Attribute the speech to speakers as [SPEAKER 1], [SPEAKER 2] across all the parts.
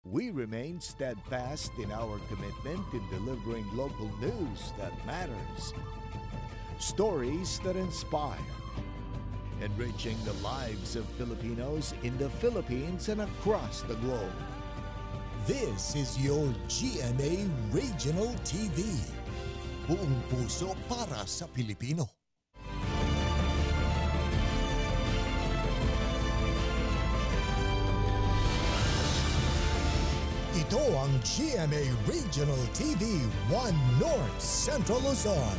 [SPEAKER 1] We remain steadfast in our commitment in delivering local news that matters, stories that inspire, enriching the lives of Filipinos in the Philippines and across the globe.
[SPEAKER 2] This is your GMA Regional TV. Buong puso para sa Pilipino. Ito ang GMA Regional TV 1 North Central Luzon.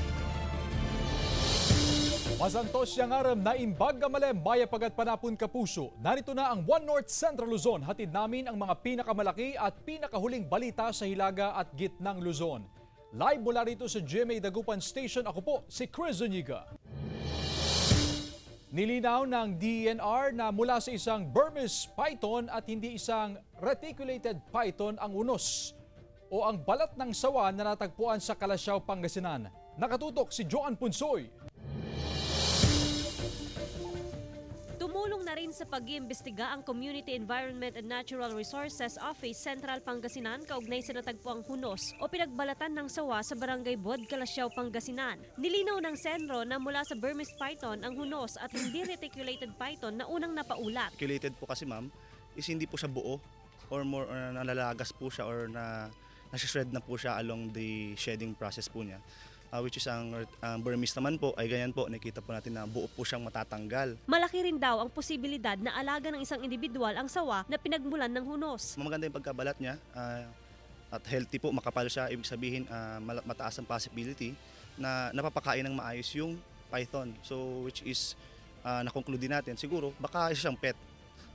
[SPEAKER 3] Masantos siyang aram na imbag gamalem maya pagat panapon kapuso. Narito na ang 1 North Central Luzon. Hatid namin ang mga pinakamalaki at pinakahuling balita sa Hilaga at Gitnang Luzon. Live mula rito sa GMA Dagupan Station, ako po si Chris Zuniga. Nilinaw ng DENR na mula sa isang Burmese python at hindi isang reticulated python ang unos o ang balat ng sawa na natagpuan sa Calasiao, Pangasinan. Nakatutok si Joan Punsoy.
[SPEAKER 4] Tumulong na rin sa pag-iimbestiga ang Community Environment and Natural Resources Office Central Pangasinan kaugnay sa natagpuang hunos o pinagbalatan ng sawa sa Barangay Bod, Calasiao, Pangasinan. Nilinaw ng Senro na mula sa Burmese python ang hunos at hindi reticulated python na unang napaulat.
[SPEAKER 5] Reticulated po kasi ma'am is hindi po siya buo or more or nalalagas po siya or nasa-shred na po siya along the shedding process po niya. Which is ang Burmese naman po ay ganyan po, nakita po natin na buo po siyang matatanggal.
[SPEAKER 4] Malaki rin daw ang posibilidad na alaga ng isang individual ang sawa na pinagmulan ng hunos.
[SPEAKER 5] Maganda yung pagkabalat niya at healthy po, makapal siya, ibig sabihin mataas ang possibility na napapakain ng maayos yung python. So which is nakonklude natin siguro baka isa siyang pet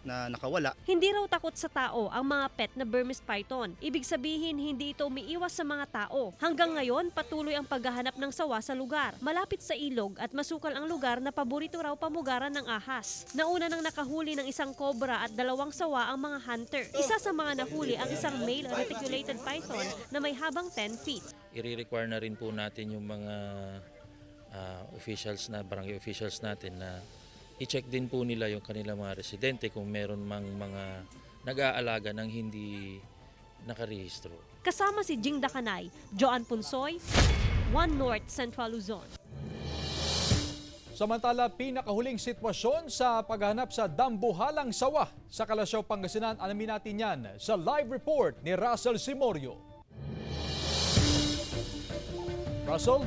[SPEAKER 5] na nakawala.
[SPEAKER 4] Hindi raw takot sa tao ang mga pet na Burmese python. Ibig sabihin, hindi ito umiiwas sa mga tao. Hanggang ngayon, patuloy ang paghahanap ng sawa sa lugar. Malapit sa ilog at masukal ang lugar na paborito raw pamugaran ng ahas. Nauna nang nakahuli ng isang cobra at 2 sawa ang mga hunter. Isa sa mga nahuli ang isang male reticulated python na may habang 10 feet.
[SPEAKER 6] I-require na rin po natin yung mga officials na, barangay officials natin na i-check din po nila yung kanilang mga residente kung meron mang mga nag-aalaga ng hindi nakarehistro.
[SPEAKER 4] Kasama si Jing Dakanay, Joan Punsoy, 1 North Central Luzon.
[SPEAKER 3] Samantala, pinakahuling sitwasyon sa paghahanap sa dambuhalang sawa sa Calasiao, Pangasinan. Alamin natin yan sa live report ni Russell Simorio. Russell?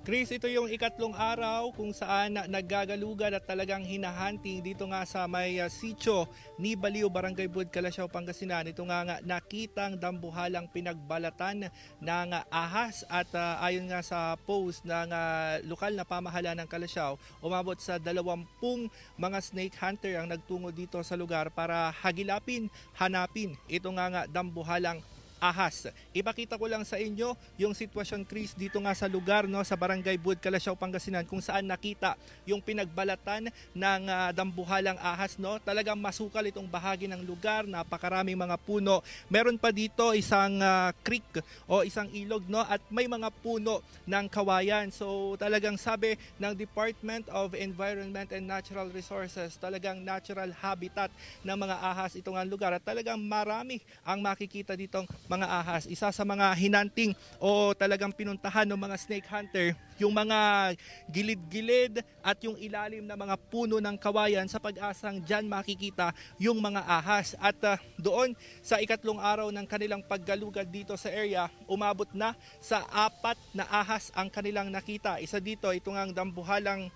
[SPEAKER 7] Chris, ito yung ikatlong araw kung saan naggagalugan at talagang hinahunting dito nga sa may sitio ni Baliw, Barangay Bud, Calasiao, Pangasinan. Ito nga nakitang dambuhalang pinagbalatan ng ahas at ayon nga sa post ng lokal na pamahalaan ng Calasiao, umabot sa 20 mga snake hunter ang nagtungo dito sa lugar para hanapin ito nga dambuhalang ahas. Ipakita ko lang sa inyo yung sitwasyon, Chris, dito nga sa lugar, no, sa Barangay Bud, Calasiao, Pangasinan, kung saan nakita yung pinagbalatan ng dambuhalang ahas, no. Talagang masukal itong bahagi ng lugar, napakaraming mga puno. Meron pa dito isang creek o isang ilog, no, at may mga puno ng kawayan. So talagang sabi ng Department of Environment and Natural Resources, talagang natural habitat ng mga ahas itong lugar at talagang marami ang makikita ditong mga ahas. Isa sa mga hinanting o talagang pinuntahan ng mga snake hunter, yung mga gilid-gilid at yung ilalim na mga puno ng kawayan sa pag-asang dyan makikita yung mga ahas. At doon sa ikatlong araw ng kanilang paggalugad dito sa area, umabot na sa 4 na ahas ang kanilang nakita. Isa dito, itong ang dambuhalang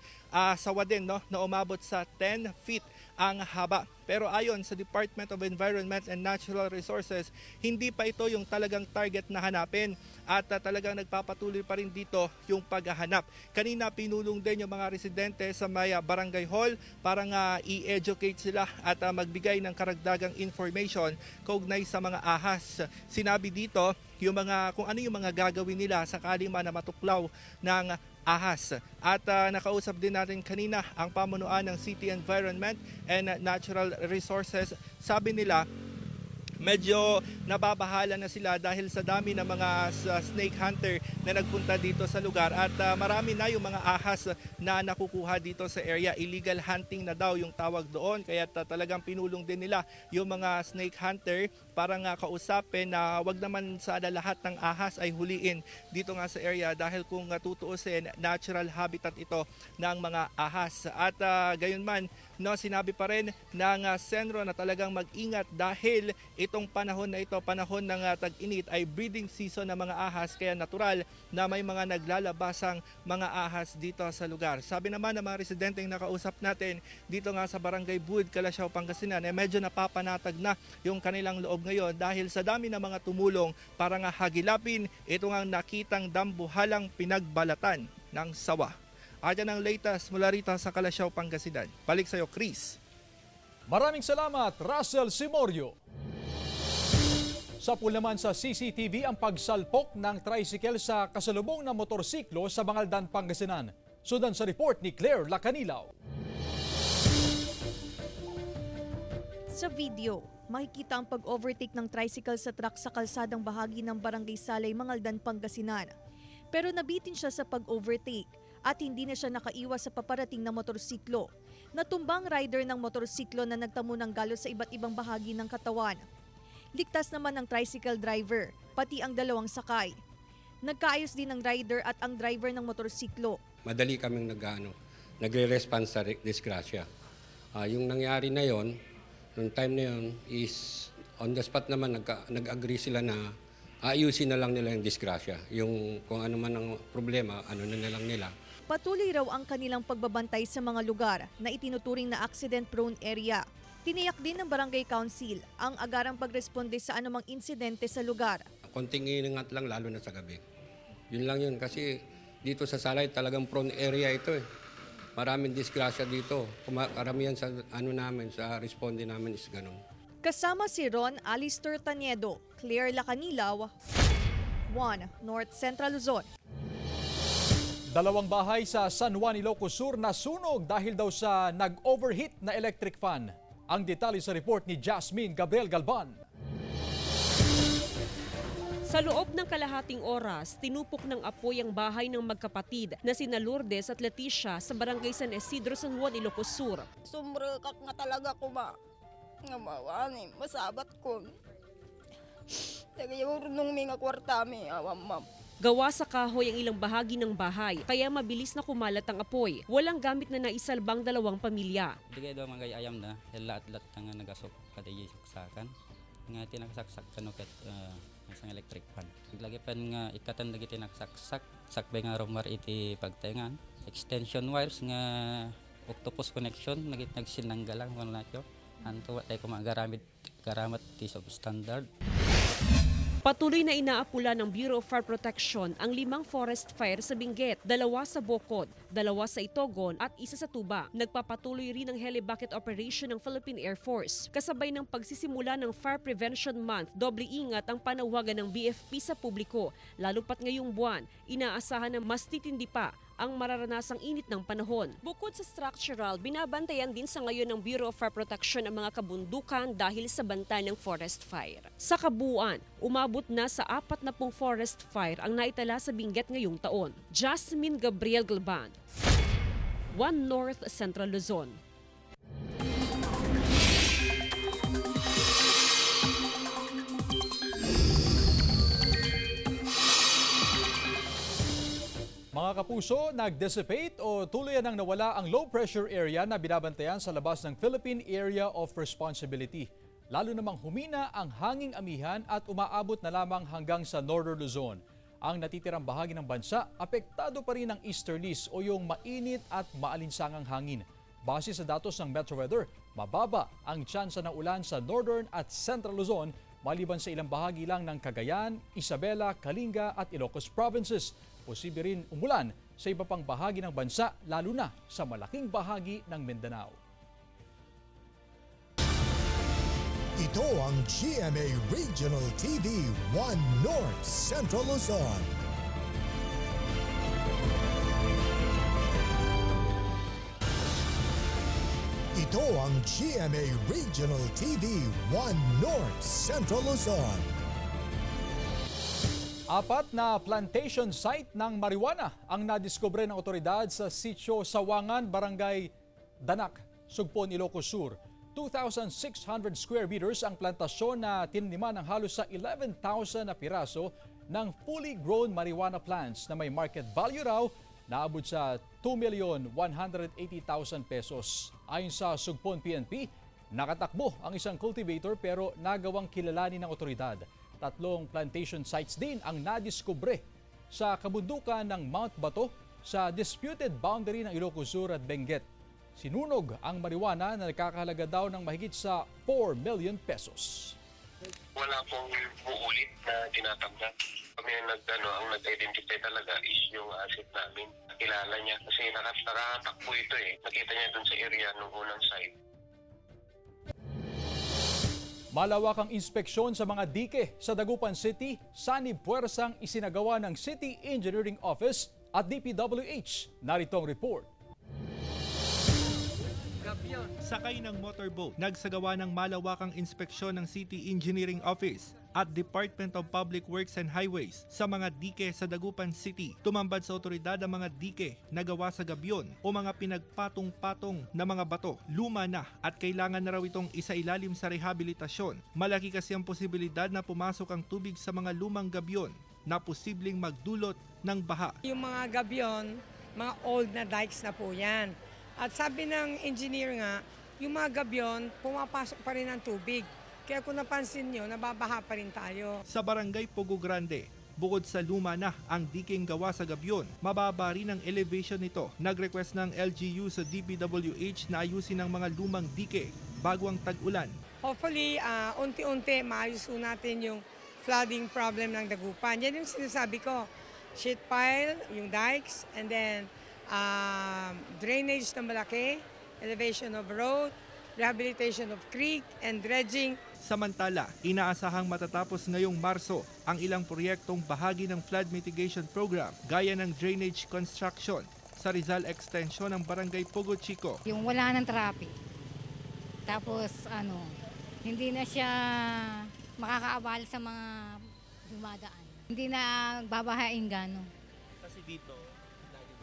[SPEAKER 7] sawa din, no, na umabot sa 10 feet ang haba. Pero ayon sa Department of Environment and Natural Resources, hindi pa ito yung talagang target na hanapin at talagang nagpapatuloy pa rin dito yung paghahanap. Kanina pinulong din yung mga residente sa may barangay hall para nga i-educate sila at magbigay ng karagdagang information kaugnay sa mga ahas. Sinabi dito yung mga, kung ano yung mga gagawin nila sakali man na matuklaw ng ahas. At nakausap din natin kanina ang pamunuan ng City Environment and Natural Resources. Sabi nila, medyo nababahala na sila dahil sa dami ng mga snake hunter na nagpunta dito sa lugar at marami na yung mga ahas na nakukuha dito sa area. Illegal hunting na daw yung tawag doon, kaya talagang pinulong din nila yung mga snake hunter para nga kausapin na wag naman sana lahat ng ahas ay huliin dito nga sa area dahil kung tutuusin, natural habitat ito ng mga ahas. At gayon man, no, sinabi pa rin ng Senro na talagang mag-ingat dahil itong panahon na ito, panahon ng tag-init, ay breeding season ng mga ahas, kaya natural na may mga naglalabasang mga ahas dito sa lugar. Sabi naman ng mga residenteng nakausap natin dito nga sa Barangay Bud, Calasiao, Pangasinan, medyo napapanatag na yung kanilang loob ngayon dahil sa dami ng mga tumulong para nga hagilapin ito nga nakitang dambuhalang pinagbalatan ng sawa. At yan ang latest mula rito sa Calasiao, Pangasinan. Balik sa iyo, Chris.
[SPEAKER 3] Maraming salamat, Russell Simorio. Sa pool naman sa CCTV ang pagsalpok ng tricycle sa kasalubong ng motorsiklo sa Bangaldan, Pangasinan. Sundan sa report ni Claire Lacanilaw.
[SPEAKER 8] Sa video, makikita ang pag-overtake ng tricycle sa truck sa kalsadang bahagi ng Barangay Salay, Mangaldan, Pangasinan. Pero nabitin siya sa pag-overtake at hindi na siya nakaiwas sa paparating na motorsiklo. Natumbang rider ng motorsiklo na nagtamo ng galos sa iba't ibang bahagi ng katawan. Ligtas naman ang tricycle driver, pati ang dalawang sakay. Nagkaayos din ang rider at ang driver ng motorsiklo.
[SPEAKER 9] Madali kaming nagre-response sa disgrasya. Yung nangyari na yon, noong time na yon is on the spot naman nag-agree sila na ayusin na lang nila yung disgrasya. Yung kung ano man ang problema, ano na lang nila.
[SPEAKER 8] Patuloy raw ang kanilang pagbabantay sa mga lugar na itinuturing na accident-prone area. Tiniyak din ng Barangay Council ang agarang pagresponde sa anumang insidente sa lugar.
[SPEAKER 9] Konting ingat lang lalo na sa gabi. Yun lang yun kasi dito sa Salay talagang prone area ito eh. Maraming disgrasya dito. Karamihan sa sa responde namin is ganun.
[SPEAKER 8] Kasama si Ron Alister Taniedo, Claire Lacanilaw, 1 North Central Luzon.
[SPEAKER 3] Dalawang bahay sa San Juan, Ilocos Sur nasunog dahil daw sa nag-overheat na electric fan. Ang detalye sa report ni Jasmine Gabriel Galban.
[SPEAKER 4] Sa loob ng kalahating oras, tinupok ng apoy ang bahay ng magkapatid na sina Lourdes at Leticia sa Barangay San Isidro, San Juan, Ilocos Sur.
[SPEAKER 10] Sumbrikak nga talaga ko ba? Nga mawani, masabat ko. Tagayaw nung mga kwartami, awam ma'am.
[SPEAKER 4] Gawa sa kahoy ang ilang bahagi ng bahay, kaya mabilis na kumalat ang apoy. Walang gamit na naisalbang dalawang pamilya.
[SPEAKER 11] Digay daw mga ayam na, lahat-lahat nga nagasok kadayi saksakan. Nga tinaksak kanukat isang electric fan. Lagi pa nga ikatan lagi tinaksaksak, sakbay nga rumar iti pagtengan. Extension wires nga octopus connection, nagsinanggalang kung natin. Anto tayo karamat ti substandard.
[SPEAKER 4] Patuloy na inaapula ng Bureau of Fire Protection ang 5 forest fire sa Benguet, 2 sa Bocod, 2 sa Itogon at 1 sa Tuba. Nagpapatuloy rin ang helibucket operation ng Philippine Air Force. Kasabay ng pagsisimula ng Fire Prevention Month, doble ingat ang panawagan ng BFP sa publiko. Lalo pat ngayong buwan, inaasahan na mas titindi pa ang mararanasang init ng panahon. Bukod sa structural, binabantayan din sa ngayon ng Bureau of Fire Protection ang mga kabundukan dahil sa banta ng forest fire. Sa kabuuan, umabot na sa 40 forest fire ang naitala sa Benguet ngayong taon. Jasmine Gabriel Galban, 1 North Central Luzon.
[SPEAKER 3] Mga kapuso, nag-dissipate o tuluyan nang nawala ang low pressure area na binabantayan sa labas ng Philippine Area of Responsibility. Lalo namang humina ang hanging amihan at umaabot na lamang hanggang sa Northern Luzon. Ang natitirang bahagi ng bansa, apektado pa rin ng easterlies o yung mainit at maalinsangang hangin. Base sa datos ng Metro Weather, mababa ang tsansa ng ulan sa Northern at Central Luzon maliban sa ilang bahagi lang ng Cagayan, Isabela, Kalinga at Ilocos provinces. Posible rin umulan sa iba pang bahagi ng bansa, lalo na sa malaking bahagi ng Mindanao.
[SPEAKER 2] Ito ang GMA Regional TV 1 North Central Luzon. Ito ang GMA Regional TV 1 North Central Luzon.
[SPEAKER 3] 4 na plantation site ng marijuana ang nadiskubre ng otoridad sa Sitio Sawangan, Barangay Danak, Sugpon, Ilocos Sur. 2,600 square meters ang plantasyon na tinaniman ng halos sa 11,000 na piraso ng fully grown marijuana plants na may market value raw na abot sa 2,180,000 pesos. Ayon sa Sugpon PNP, nakatakbo ang isang cultivator pero nagawang kilalanin ng otoridad. 3 plantation sites din ang nadiskubre sa kabundukan ng Mount Bato sa disputed boundary ng Ilocos Sur at Benguet. Sinunog ang marijuana na nakakahalaga daw ng mahigit sa 4 million pesos.
[SPEAKER 12] Wala pong uulit na tinatanggap. Kami ang nag-identify talaga is yung asset namin. Kilala niya kasi nakatakbo ito eh. Nakita niya dun sa area nung unang site.
[SPEAKER 3] Malawakang inspeksyon sa mga dike sa Dagupan City, sanib puwersang isinagawa ng City Engineering Office at DPWH. Narito ang report.
[SPEAKER 7] Sakay ng motorboat, nagsagawa ng malawakang inspeksyon ng City Engineering Office at Department of Public Works and Highways sa mga dike sa Dagupan City. Tumambad sa otoridad ang mga dike na gawa sa gabyon o mga pinagpatong-patong na mga bato. Luma na at kailangan na raw itong isailalim sa rehabilitasyon. Malaki kasi ang posibilidad na pumasok ang tubig sa mga lumang gabyon na posibleng magdulot ng baha.
[SPEAKER 13] Yung mga gabyon, mga old na dikes na po yan. At sabi ng engineer nga, yung mga gabyon, pumapasok pa rin ang tubig. Kaya kung napansin nyo, nababaha pa rin tayo.
[SPEAKER 7] Sa Barangay Pugo Grande, bukod sa luma na ang diking gawa sa gabyon, mababa rin ang elevation nito. Nag-request ng LGU sa DPWH na ayusin ang mga lumang dike bago ang tag-ulan.
[SPEAKER 13] Hopefully, unti-unti maayos natin yung flooding problem ng Dagupan. Yan yung sinasabi ko. Sheet pile, yung dikes, and then drainage na malaki, elevation of road, rehabilitation of creek, and dredging.
[SPEAKER 7] Samantala, inaasahang matatapos ngayong Marso ang ilang proyektong bahagi ng flood mitigation program gaya ng drainage construction sa Rizal Extension ng Barangay Pugo Chico.
[SPEAKER 14] Yung wala ng traffic, tapos hindi na siya makakaabala sa mga dumadaan. Hindi na babahain gano'n.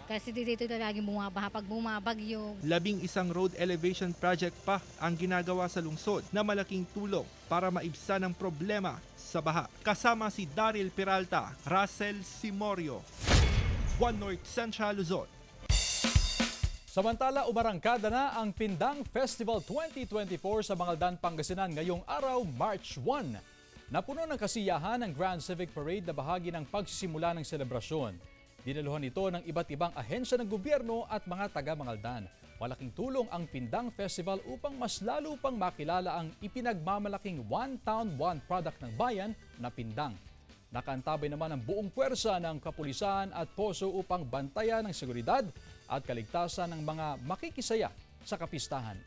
[SPEAKER 14] Kasi dito na lagi bumabaha pag bumabagyo. 11
[SPEAKER 7] road elevation project pa ang ginagawa sa lungsod na malaking tulong para maibsan ang problema sa baha. Kasama si Daryl Peralta, Russell Simorio, 1 North Central Luzon.
[SPEAKER 3] Samantala, umarangkada na ang Pindang Festival 2024 sa Mangaldan, Pangasinan ngayong araw, March 1. Napuno ng kasiyahan ang Grand Civic Parade na bahagi ng pagsisimula ng selebrasyon. Dinaluhan ito ng iba't ibang ahensya ng gobyerno at mga taga-Mangaldan. Malaking tulong ang Pindang Festival upang mas lalo pang makilala ang ipinagmamalaking One Town, One Product ng bayan na Pindang. Nakaantabay naman ang buong puwersa ng kapulisan at poso upang bantayan ang seguridad at kaligtasan ng mga makikisaya sa kapistahan.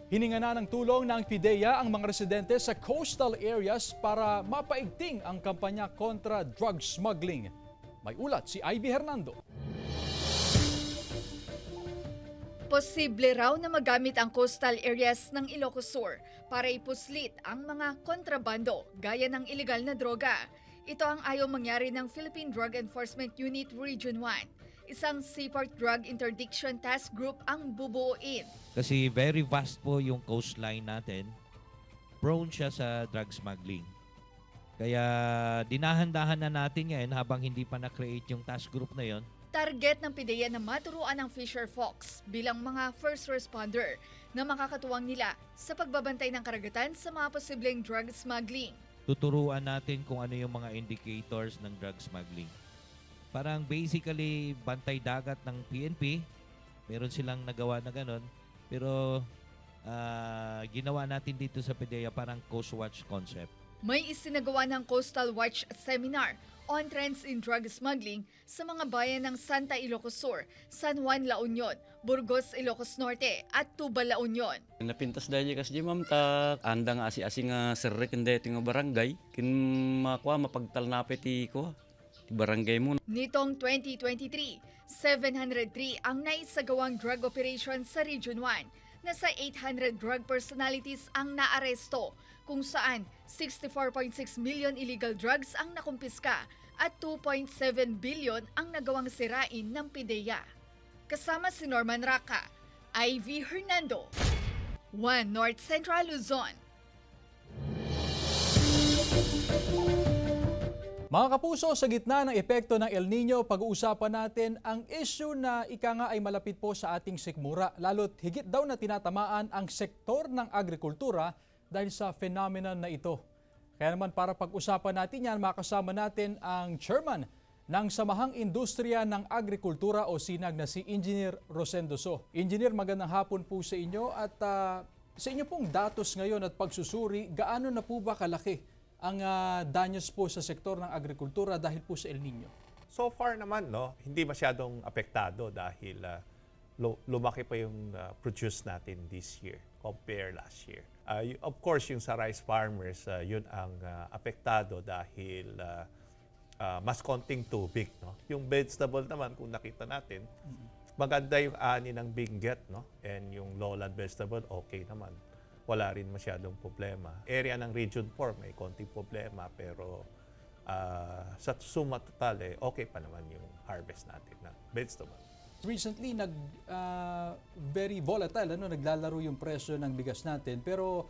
[SPEAKER 3] Hininga na ng tulong ng PIDEA ang mga residente sa coastal areas para mapaigting ang kampanya kontra drug smuggling. May ulat si Ivy Hernando.
[SPEAKER 15] Posible raw na magamit ang coastal areas ng Ilocos Sur para ipuslit ang mga kontrabando gaya ng ilegal na droga. Ito ang ayaw mangyari ng Philippine Drug Enforcement Unit Region 1. Isang Seaport Drug Interdiction Task Group ang bubuuin.
[SPEAKER 16] Kasi very vast po yung coastline natin. Prone siya sa drug smuggling. Kaya dinahandahan na natin ngayon habang hindi pa na-create yung task group na yon.
[SPEAKER 15] Target ng PIDEA na maturuan ng fisher folks bilang mga first responder na makakatuwang nila sa pagbabantay ng karagatan sa mga posibleng drug smuggling.
[SPEAKER 16] Tuturuan natin kung ano yung mga indicators ng drug smuggling. Parang basically bantay dagat ng PNP, meron silang nagawa na ganon, pero ginawa natin dito sa PIDEA parang Coast Watch concept.
[SPEAKER 15] May isinagawa ng Coastal Watch Seminar on Trends in Drug Smuggling sa mga bayan ng Santa Ilocos Sur, San Juan, La Union, Burgos, Ilocos Norte at Tubal, La Union.
[SPEAKER 17] Napintas dahil kasi ma'am ta anda nga asi-asi nga sirrik hindi ito nga barangay kin makuha mapagtalnapit ko. barangay mo.
[SPEAKER 15] Nitong 2023, 703 ang naisagawang drug operation sa Region 1. Nasa 800 drug personalities ang naaresto, kung saan 64.6 million illegal drugs ang nakumpiska at 2.7 billion ang nagawang sirain ng PIDEA. Kasama si Norman Raca, Ivy Hernando, One North Central Luzon.
[SPEAKER 3] Mga kapuso, sa gitna ng epekto ng El Nino, pag-uusapan natin ang issue na ika nga ay malapit po sa ating sikmura. Lalo't higit daw na tinatamaan ang sektor ng agrikultura dahil sa phenomenon na ito. Kaya naman para pag-usapan natin yan, makasama natin ang chairman ng Samahang Industriya ng Agrikultura o SINAG na si Engineer Rosendo So. Engineer, magandang hapon po sa inyo at sa inyo pong datos ngayon at pagsusuri, gaano na po ba kalaki ang danyos po sa sektor ng agrikultura dahil po sa El Nino?
[SPEAKER 18] So far naman, hindi masyadong apektado dahil lumaki pa yung produce natin this year compare last year. Of course, yung sa rice farmers, yun ang apektado dahil mas konting tubig. Yung vegetable naman, kung nakita natin, maganda yung ani ng Benguet, and yung lowland vegetable, okay naman. Wala rin masyadong problema. Area ng Region 4 may konting problema pero sa suma total okay pa naman yung harvest natin ng vegetable.
[SPEAKER 3] Recently very volatile, naglalaro yung presyo ng bigas natin pero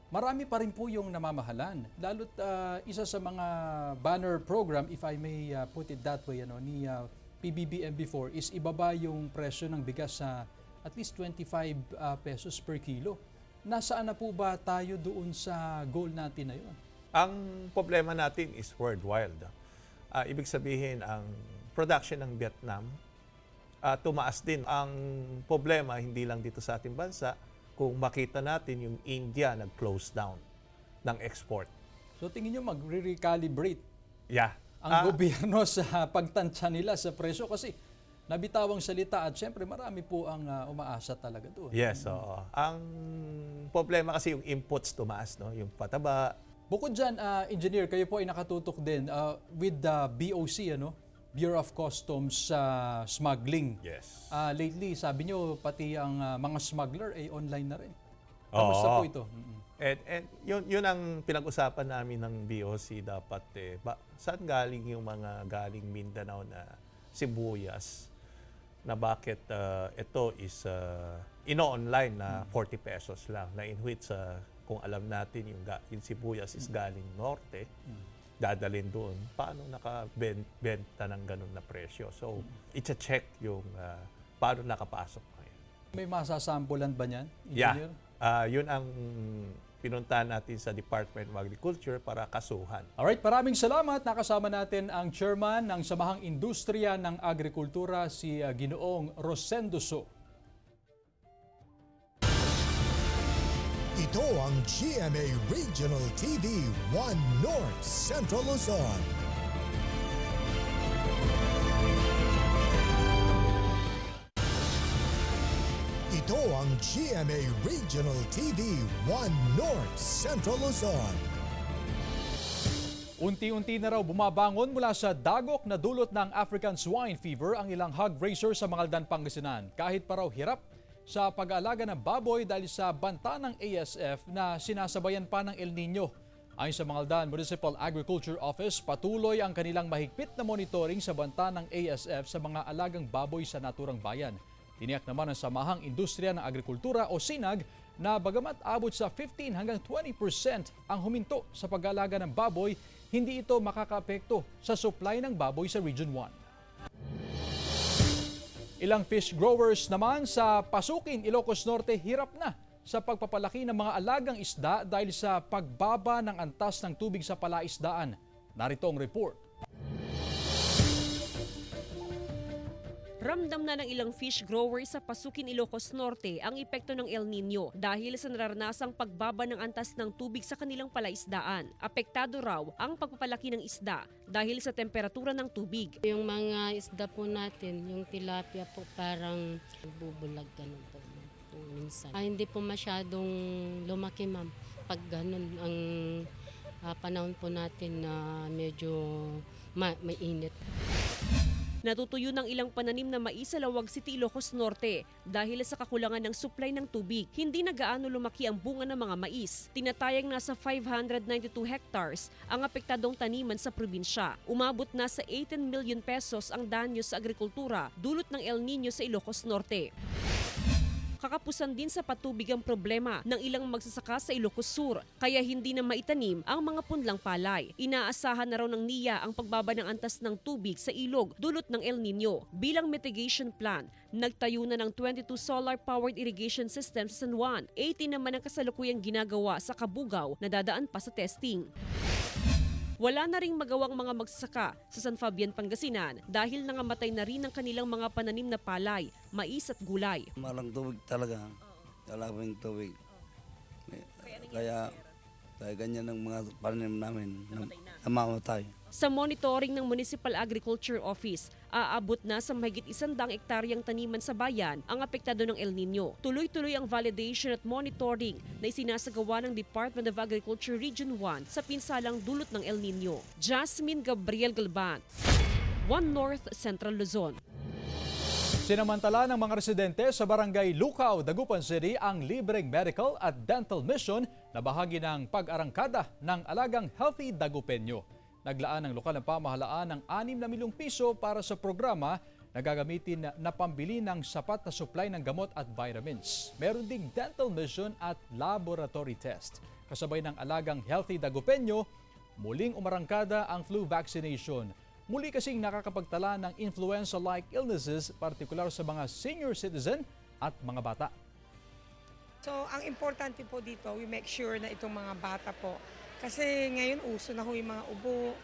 [SPEAKER 3] marami pa rin po yung namamahalan. Lalo't isa sa mga banner program, if I may put it that way, ni PBBM before is ibaba yung presyo ng bigas sa at least 25 pesos per kilo. Nasaan na po ba tayo doon sa goal natin na yun?
[SPEAKER 18] Ang problema natin is worldwide. Ibig sabihin, ang production ng Vietnam tumaas din. Ang problema, hindi lang dito sa ating bansa, kung makita natin yung India nag-close down ng export.
[SPEAKER 3] So tingin nyo magre-recalibrate
[SPEAKER 18] ang
[SPEAKER 3] gobyerno sa pagtansya nila sa presyo kasi nabitawang salita at syempre marami po ang umaasa talaga doon.
[SPEAKER 18] Yes, oo. Ang problema kasi yung inputs tumaas, yung pataba.
[SPEAKER 3] Bukod dyan, engineer, kayo po ay nakatutok din with the BOC, Bureau of Customs smuggling.
[SPEAKER 18] Yes.
[SPEAKER 3] Lately, sabi nyo, pati ang mga smuggler ay online na rin. Kamusta po ito?
[SPEAKER 18] And yun ang pinag-usapan namin ng BOC dapat. Saan galing yung mga galing Mindanao na sibuyas? Na bakit ito is ino-online na 40 pesos lang, na in which kung alam natin yung sibuyas is galing norte, dadalhin doon, paano nakabenta ng ganun na presyo? So, i-check yung paano nakapasok ngayon.
[SPEAKER 3] May masasampulan ba niyan,
[SPEAKER 18] engineer? Yun ang pinuntahan natin sa Department of Agriculture para kasuhan.
[SPEAKER 3] Alright, maraming salamat. Nakasama natin ang chairman ng Samahang Industriya ng Agrikultura, si Ginoong Rosendo So.
[SPEAKER 2] Ito ang GMA Regional TV 1 North Central Luzon. Ito ang GMA Regional TV 1 North Central Luzon.
[SPEAKER 3] Unti-unti na raw bumabangon mula sa dagok na dulot ng African Swine Fever ang ilang hog raisers sa Mangaldan, Pangasinan. Kahit pa raw hirap sa pag-aalaga ng baboy dahil sa banta ng ASF na sinasabayan pa ng El Nino. Ayon sa Mangaldan Municipal Agriculture Office, patuloy ang kanilang mahigpit na monitoring sa banta ng ASF sa mga alagang baboy sa naturang bayan. Tiniyak naman ng Samahang Industriya ng Agrikultura o SINAG na bagamat abot sa 15 hanggang 20% ang huminto sa pag-aalaga ng baboy, hindi ito makakaapekto sa supply ng baboy sa Region 1. Ilang fish growers naman sa Pasukin, Ilocos Norte hirap na sa pagpapalaki ng mga alagang isda dahil sa pagbaba ng antas ng tubig sa palaisdaan. Narito ang report.
[SPEAKER 4] Ramdam na ng ilang fish growers sa Pasukin, Ilocos Norte ang epekto ng El Nino dahil sa naranasang pagbaba ng antas ng tubig sa kanilang palaisdaan. Apektado raw ang pagpapalaki ng isda dahil sa temperatura ng tubig.
[SPEAKER 19] Yung mga isda po natin, yung tilapia po parang bubulag ganun po minsan. Hindi po masyadong lumaki ma'am pag ganun ang panahon po natin na medyo may init.
[SPEAKER 4] Natutuyo ng ilang pananim na mais sa Lawag City, Ilocos Norte dahil sa kakulangan ng supply ng tubig. Hindi na gaano lumaki ang bunga ng mga mais. Tinatayang nasa 592 hectares ang apektadong taniman sa probinsya. Umabot na sa 18 million pesos ang danyo sa agrikultura dulot ng El Nino sa Ilocos Norte. Kakapusan din sa patubig ang problema ng ilang magsasaka sa Ilocos Sur, kaya hindi na maitanim ang mga punlang palay. Inaasahan na raw ng NIA ang pagbaba ng antas ng tubig sa ilog dulot ng El Nino. Bilang mitigation plan, nagtayo na ng 22 solar-powered irrigation systems sa San Juan. 18 naman ang kasalukuyang ginagawa sa Kabugao na dadaan pa sa testing. Wala na ring magawang mga magsasaka sa San Fabian, Pangasinan dahil nangamatay na rin ang kanilang mga pananim na palay, mais at gulay.
[SPEAKER 20] Malang tubig talaga. Wala pa yung tubig. Kaya ganyan ang mga pananim namin namamatay.
[SPEAKER 4] Sa monitoring ng Municipal Agriculture Office, aabot na sa mahigit 100 hektaryang taniman sa bayan ang apektado ng El Nino. Tuloy-tuloy ang validation at monitoring na isinasagawa ng Department of Agriculture Region 1 sa pinsalang dulot ng El Nino. Jasmine Gabriel Galban, One North Central Luzon.
[SPEAKER 3] Sinamantala ng mga residente sa Barangay Lucaw, Dagupan City ang libreng medical at dental mission na bahagi ng pag-arangkada ng alagang Healthy Dagupenyo. Naglaan ng lokal na pamahalaan ng 6 na milyong piso para sa programa na gagamitin na pambili ng sapat na supply ng gamot at vitamins. Meron ding dental mission at laboratory test. Kasabay ng alagang Healthy Dagupenyo, muling umarangkada ang flu vaccination. Muli kasing nakakapagtala ng influenza-like illnesses, partikular sa mga senior citizen at mga bata.
[SPEAKER 13] So ang importante po dito, we make sure na itong mga bata po, kasi ngayon uso na yung mga ubo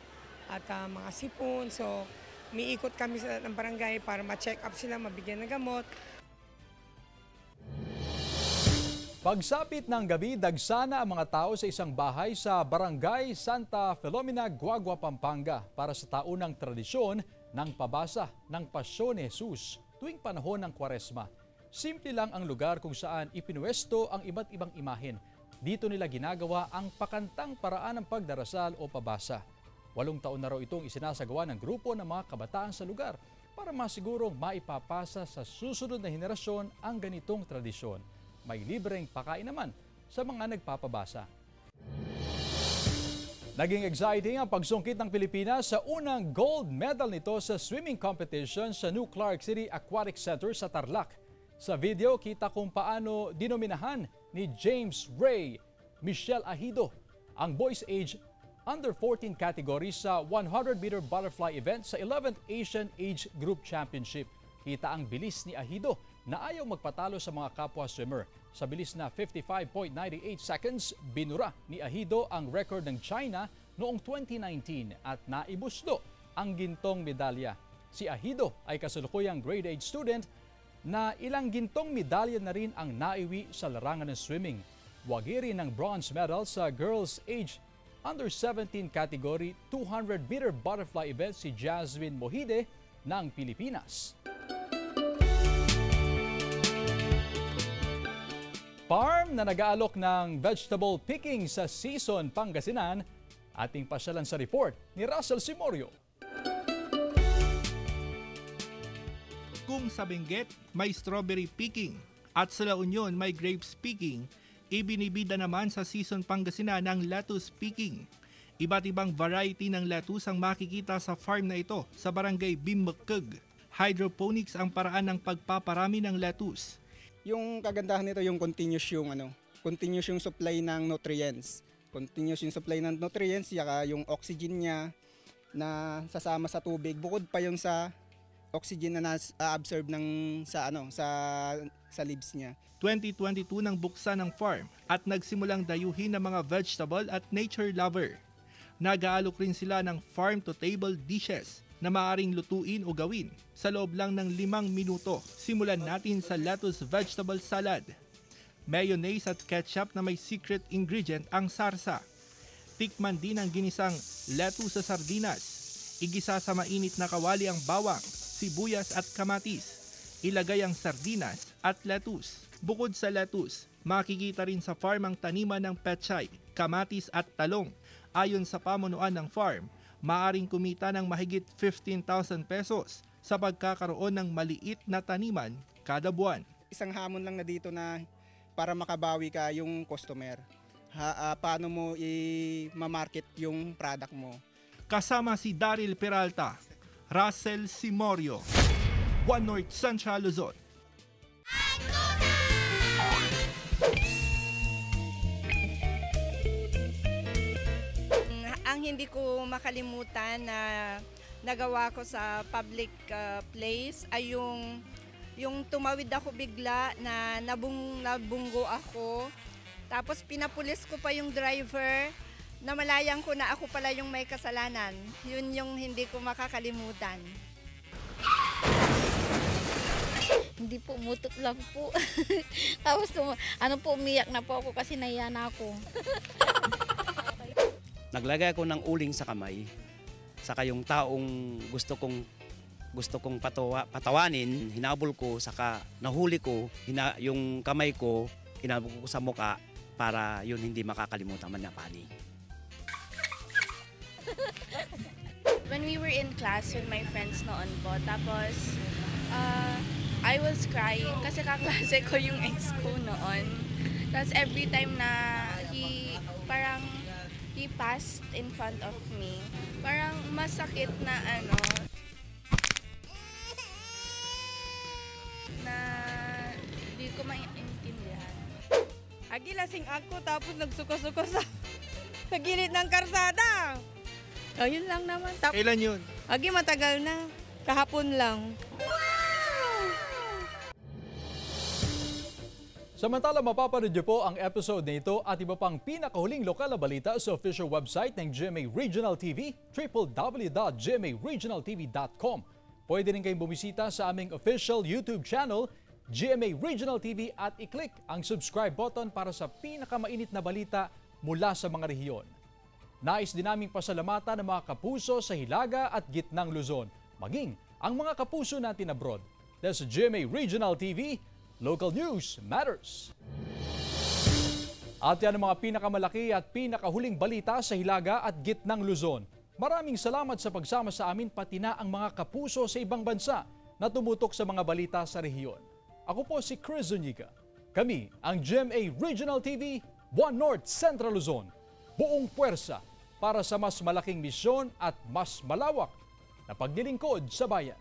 [SPEAKER 13] at mga sipon. So miikot kami ng barangay para ma-check up sila, mabigyan ng gamot.
[SPEAKER 3] Pagsapit ng gabi, dagsana ang mga tao sa isang bahay sa Barangay Santa Filomena, Guagua, Pampanga para sa taunang tradisyon ng pabasa ng Pasyon ni Jesus tuwing panahon ng Kwaresma. Simple lang ang lugar kung saan ipinuwesto ang iba't ibang imahen. Dito nila ginagawa ang pakantang paraan ng pagdarasal o pabasa. 8 taon na raw itong isinasagawa ng grupo ng mga kabataan sa lugar para masigurong maipapasa sa susunod na henerasyon ang ganitong tradisyon. May libreng pakain naman sa mga nagpapabasa. Naging exciting ang pagsungkit ng Pilipinas sa unang gold medal nito sa swimming competition sa New Clark City Aquatic Center sa Tarlac. Sa video, kita kung paano dinominahan ni James Ray Michelle Ahido ang boys age under 14 category sa 100-meter butterfly event sa 11th Asian Age Group Championship. Kita ang bilis ni Ahido na ayaw magpatalo sa mga kapwa swimmer. Sa bilis na 55.98 seconds, binura ni Ahido ang record ng China noong 2019 at naibusdo ang gintong medalya. Si Ahido ay kasalukuyang grade 8 student na ilang gintong medalya na rin ang naiwi sa larangan ng swimming. Wagi rin ng bronze medal sa girls age under 17 category 200-meter butterfly event si Jasmine Mohide ng Pilipinas. Farm na nag-aalok ng vegetable picking sa season Pangasinan, ating pasyalan sa report ni Russell Simorio.
[SPEAKER 7] Kung sa Benguet may strawberry picking at sa La Union may grapes picking, ibinibida naman sa season Pangasinan ng lettuce picking. Iba't ibang variety ng lettuce ang makikita sa farm na ito sa barangay Bimakug. Hydroponics ang paraan ng pagpaparami ng lettuce.
[SPEAKER 21] Yung kagandahan nito yung continuous yung supply ng nutrients. Continuous yung supply ng nutrients, saka yung oxygen niya na sasama sa tubig. Bukod pa yung sa oxygen na na-absorb sa leaves niya.
[SPEAKER 7] 2022 nang buksan ng farm at nagsimulang dayuhin ng mga vegetable at nature lover. Nag-aalok rin sila ng farm-to-table dishes na maaaring lutuin o gawin sa loob lang ng 5 minuto. Simulan natin sa lettuce vegetable salad. Mayonnaise at ketchup na may secret ingredient ang sarsa. Tikman din ang ginisang lettuce sa sardinas. Igisa sa mainit na kawali ang bawang, sibuyas at kamatis. Ilagay ang sardinas at lettuce. Bukod sa lettuce, makikita rin sa farm ang taniman ng pechay, kamatis at talong. Ayon sa pamunuan ng farm, maaring kumita ng mahigit 15,000 pesos sa pagkakaroon ng maliit na taniman kada buwan.
[SPEAKER 21] Isang hamon lang na dito na para makabawi ka yung customer. Paano mo i-market yung product mo.
[SPEAKER 7] Kasama si Daryl Peralta, Russell Simorio, One North Central Luzon.
[SPEAKER 10] Ang hindi ko makalimutan na nagawa ko sa public place ay yung tumawid ako bigla na nabunggo ako. Tapos pinapulis ko pa yung driver, namalayang ko na ako pala yung may kasalanan. Yun yung hindi ko makakalimutan.
[SPEAKER 1] Hindi po, umutot lang po. Tapos umiyak na po ako kasi nahiya na ako.
[SPEAKER 22] Naglagay ako ng uling sa kamay, saka yung taong gusto kong patawanin, hinabol ko, saka nahuli ko, yung kamay ko, hinabol ko sa muka para yun hindi makakalimutan man na pani.
[SPEAKER 23] When we were in class with my friends noon po, tapos I was crying kasi kaklase ko yung ex ko noon. Tapos every time na he passed in front of me, parang masakit na na di ko maintindihan.
[SPEAKER 13] Agi lasing ako tapos nagsuko-suko sa gilid ng karsada. Ayun lang naman.
[SPEAKER 7] Kailan yun?
[SPEAKER 13] Agi matagal na. Kahapon lang.
[SPEAKER 3] Samantala, mapapanood niyo po ang episode na ito at iba pang pinakahuling lokal na balita sa official website ng GMA Regional TV, www.gmaregionaltv.com. Pwede rin kayong bumisita sa aming official YouTube channel, GMA Regional TV, at i-click ang subscribe button para sa pinakamainit na balita mula sa mga rehiyon. Nais din naming pasalamatan ng mga kapuso sa Hilaga at Gitnang Luzon, maging ang mga kapuso natin abroad. Dahil sa GMA Regional TV, Local News Matters. At yan ang mga pinakamalaki at pinakahuling balita sa Hilaga at Gitnang Luzon. Maraming salamat sa pagsama sa amin, pati na ang mga kapuso sa ibang bansa na tumutok sa mga balita sa rehiyon. Ako po si Chris Zuniga. Kami ang GMA Regional TV, One North Central Luzon. Buong puwersa para sa mas malaking misyon at mas malawak na paglilingkod sa bayan.